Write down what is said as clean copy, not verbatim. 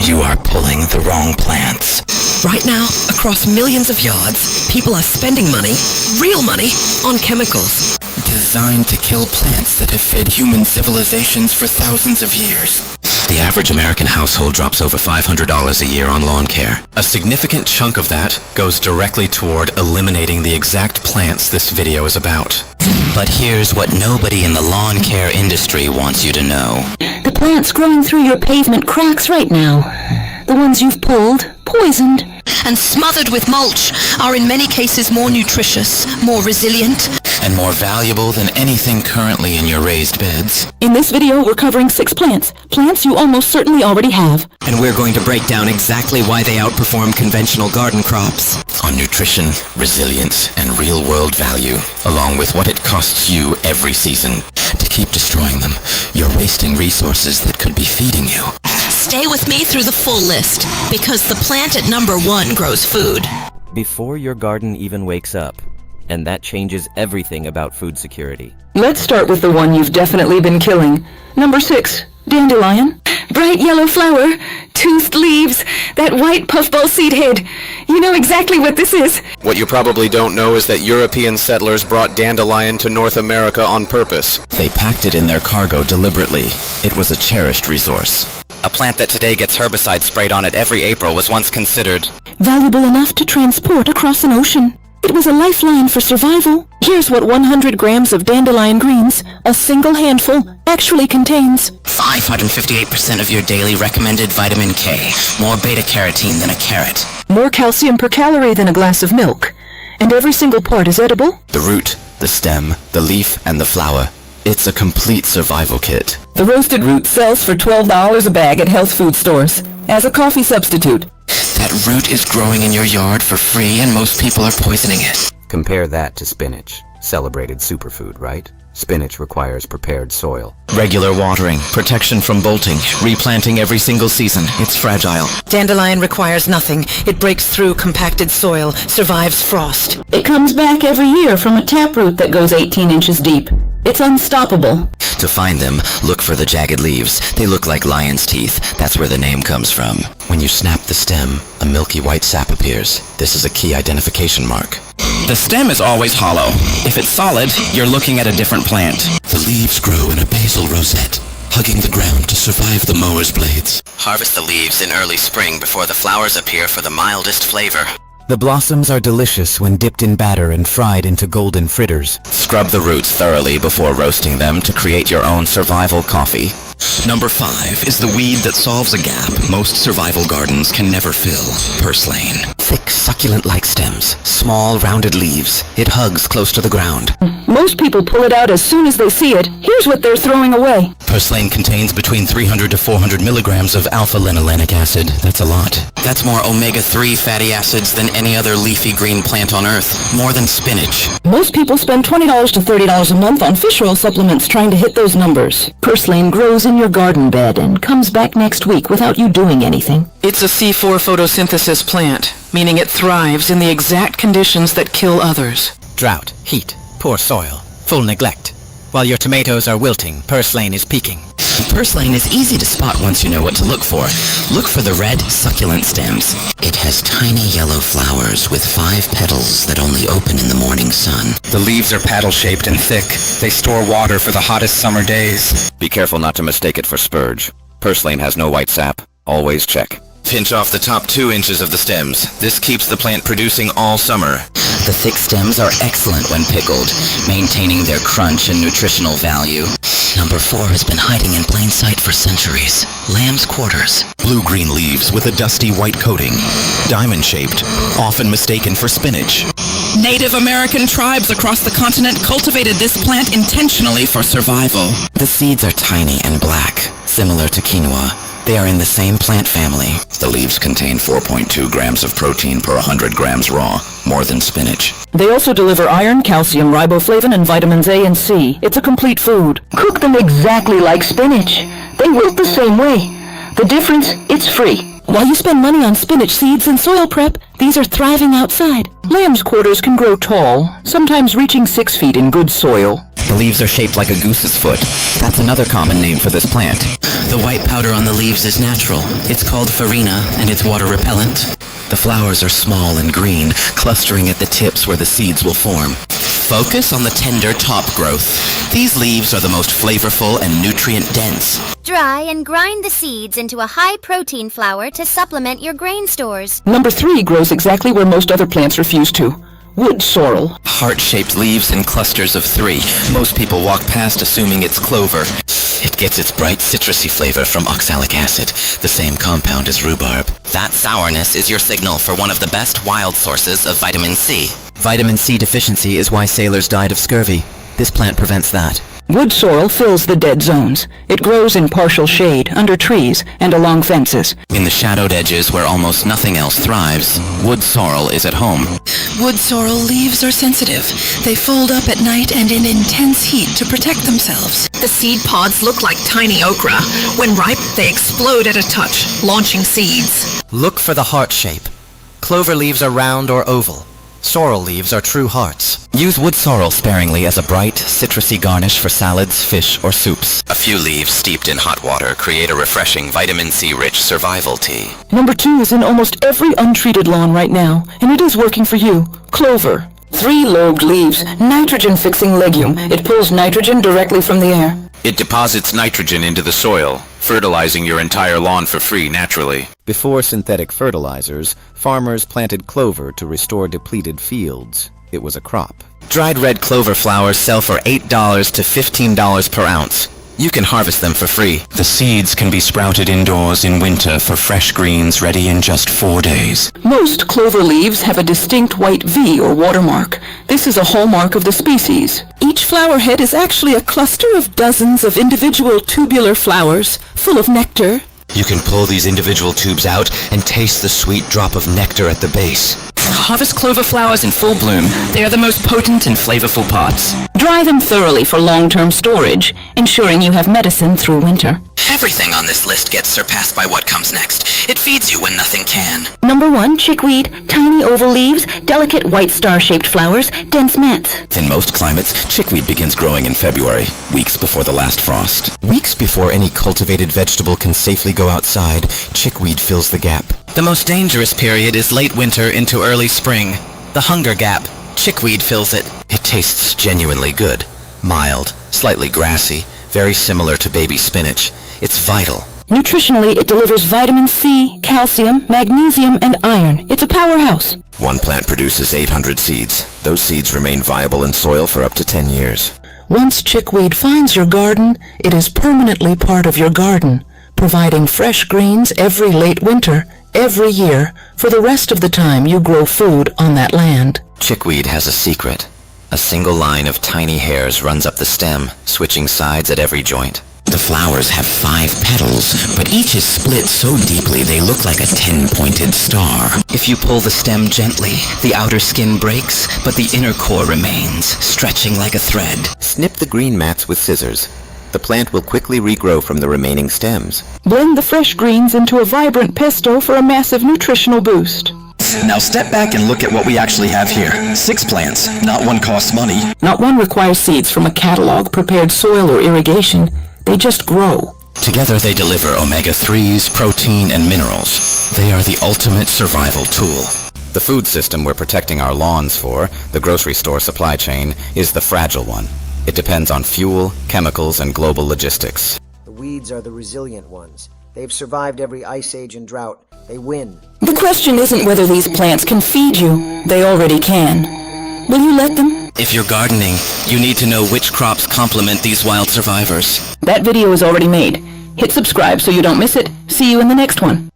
You are pulling the wrong plants. Right now, across millions of yards, people are spending money, real money, on chemicals. Designed to kill plants that have fed human civilizations for thousands of years. The average American household drops over $500 a year on lawn care. A significant chunk of that goes directly toward eliminating the exact plants this video is about. But here's what nobody in the lawn care industry wants you to know. The plants growing through your pavement cracks right now, the ones you've pulled, poisoned, and smothered with mulch are in many cases more nutritious, more resilient, and more valuable than anything currently in your raised beds. In this video, we're covering 6 plants. Plants you almost certainly already have. And we're going to break down exactly why they outperform conventional garden crops. On nutrition, resilience, and real-world value, along with what it costs you every season. To keep destroying them, you're wasting resources that could be feeding you. Stay with me through the full list, because the plant at number 1 grows food. Before your garden even wakes up. And that changes everything about food security. Let's start with the one you've definitely been killing. Number 6, Dandelion. Bright yellow flower, toothed leaves, that white puffball seed head. You know exactly what this is. What you probably don't know is that European settlers brought dandelion to North America on purpose. They packed it in their cargo deliberately. It was a cherished resource. A plant that today gets herbicide sprayed on it every April was once considered valuable enough to transport across an ocean. It was a lifeline for survival. Here's what 100 grams of dandelion greens, a single handful, actually contains. 558% of your daily recommended vitamin K. More beta-carotene than a carrot. More calcium per calorie than a glass of milk. And every single part is edible. The root, the stem, the leaf, and the flower. It's a complete survival kit. The roasted root sells for $12 a bag at health food stores, as a coffee substitute. That root is growing in your yard for free, and most people are poisoning it. Compare that to spinach. Celebrated superfood, right? Spinach requires prepared soil. Regular watering, protection from bolting, replanting every single season. It's fragile. Dandelion requires nothing. It breaks through compacted soil, survives frost. It comes back every year from a taproot that goes 18 inches deep. It's unstoppable. To find them, look for the jagged leaves. They look like lion's teeth. That's where the name comes from. When you snap the stem, a milky white sap appears. This is a key identification mark. The stem is always hollow. If it's solid, you're looking at a different plant. The leaves grow in a basal rosette, hugging the ground to survive the mower's blades. Harvest the leaves in early spring before the flowers appear for the mildest flavor. The blossoms are delicious when dipped in batter and fried into golden fritters. Scrub the roots thoroughly before roasting them to create your own survival coffee. Number 5 is the weed that solves a gap most survival gardens can never fill. Purslane. Thick, succulent-like stems, small, rounded leaves. It hugs close to the ground. Most people pull it out as soon as they see it. Here's what they're throwing away. Purslane contains between 300 to 400 milligrams of alpha-linolenic acid. That's a lot. That's more omega-3 fatty acids than any other leafy green plant on Earth. More than spinach. Most people spend $20 to $30 a month on fish oil supplements trying to hit those numbers. Purslane grows in your garden bed and comes back next week without you doing anything. It's a C4 photosynthesis plant, meaning it thrives in the exact conditions that kill others. Drought, heat, poor soil, full neglect. While your tomatoes are wilting, purslane is peaking. Purslane is easy to spot once you know what to look for. Look for the red, succulent stems. It has tiny yellow flowers with 5 petals that only open in the morning sun. The leaves are paddle-shaped and thick. They store water for the hottest summer days. Be careful not to mistake it for spurge. Purslane has no white sap. Always check. Pinch off the top 2 inches of the stems. This keeps the plant producing all summer. The thick stems are excellent when pickled, maintaining their crunch and nutritional value. Number 4 has been hiding in plain sight for centuries. Lamb's quarters. Blue-green leaves with a dusty white coating. Diamond-shaped, often mistaken for spinach. Native American tribes across the continent cultivated this plant intentionally for survival. The seeds are tiny and black, similar to quinoa. They are in the same plant family. The leaves contain 4.2 grams of protein per 100 grams raw, more than spinach. They also deliver iron, calcium, riboflavin, and vitamins A and C. It's a complete food. Cook them exactly like spinach. They wilt the same way. The difference, it's free. While you spend money on spinach seeds and soil prep, these are thriving outside. Lamb's quarters can grow tall, sometimes reaching 6 feet in good soil. The leaves are shaped like a goose's foot. That's another common name for this plant. The white powder on the leaves is natural. It's called farina, and it's water repellent. The flowers are small and green, clustering at the tips where the seeds will form. Focus on the tender top growth. These leaves are the most flavorful and nutrient-dense. Dry and grind the seeds into a high-protein flour to supplement your grain stores. Number 3 grows exactly where most other plants refuse to. Wood sorrel. Heart-shaped leaves in clusters of 3. Most people walk past assuming it's clover. It gets its bright citrusy flavor from oxalic acid, the same compound as rhubarb. That sourness is your signal for one of the best wild sources of vitamin C. Vitamin C deficiency is why sailors died of scurvy. This plant prevents that. Wood sorrel fills the dead zones. It grows in partial shade, under trees, and along fences. In the shadowed edges where almost nothing else thrives, wood sorrel is at home. Wood sorrel leaves are sensitive. They fold up at night and in intense heat to protect themselves. The seed pods look like tiny okra. When ripe, they explode at a touch, launching seeds. Look for the heart shape. Clover leaves are round or oval. Sorrel leaves are true hearts. Use wood sorrel sparingly as a bright, citrusy garnish for salads, fish, or soups. A few leaves steeped in hot water create a refreshing vitamin C-rich survival tea. Number 2 is in almost every untreated lawn right now, and it is working for you. Clover. 3-lobed leaves, nitrogen-fixing legume. It pulls nitrogen directly from the air. It deposits nitrogen into the soil, fertilizing your entire lawn for free naturally. Before synthetic fertilizers, farmers planted clover to restore depleted fields. It was a crop. Dried red clover flowers sell for $8 to $15 per ounce. You can harvest them for free. The seeds can be sprouted indoors in winter for fresh greens ready in just 4 days. Most clover leaves have a distinct white V or watermark. This is a hallmark of the species. Each flower head is actually a cluster of dozens of individual tubular flowers, full of nectar. You can pull these individual tubes out and taste the sweet drop of nectar at the base. Harvest clover flowers in full bloom. They are the most potent and flavorful pods. Dry them thoroughly for long-term storage, ensuring you have medicine through winter. Everything on this list gets surpassed by what comes next. It feeds you when nothing can. Number 1, chickweed. Tiny oval leaves, delicate white star-shaped flowers, dense mats. In most climates, chickweed begins growing in February, weeks before the last frost. Weeks before any cultivated vegetable can safely go outside, chickweed fills the gap. The most dangerous period is late winter into early spring. The hunger gap. Chickweed fills it. It tastes genuinely good. Mild, slightly grassy, very similar to baby spinach. It's vital. Nutritionally, it delivers vitamin C, calcium, magnesium, and iron. It's a powerhouse. One plant produces 800 seeds. Those seeds remain viable in soil for up to 10 years. Once chickweed finds your garden, it is permanently part of your garden, providing fresh greens every late winter, every year, for the rest of the time you grow food on that land. Chickweed has a secret. A single line of tiny hairs runs up the stem, switching sides at every joint. The flowers have 5 petals, but each is split so deeply they look like a 10-pointed star. If you pull the stem gently, the outer skin breaks, but the inner core remains, stretching like a thread. Snip the green mats with scissors. The plant will quickly regrow from the remaining stems. Blend the fresh greens into a vibrant pesto for a massive nutritional boost. Now step back and look at what we actually have here. 6 plants. Not one costs money. Not one requires seeds from a catalog, prepared soil, or irrigation. They just grow. Together they deliver omega-3s, protein, and minerals. They are the ultimate survival tool. The food system we're protecting our lawns for, the grocery store supply chain, is the fragile one. It depends on fuel, chemicals, and global logistics. The weeds are the resilient ones. They've survived every ice age and drought. They win. The question isn't whether these plants can feed you. They already can. Will you let them? If you're gardening, you need to know which crops complement these wild survivors. That video is already made. Hit subscribe so you don't miss it. See you in the next one.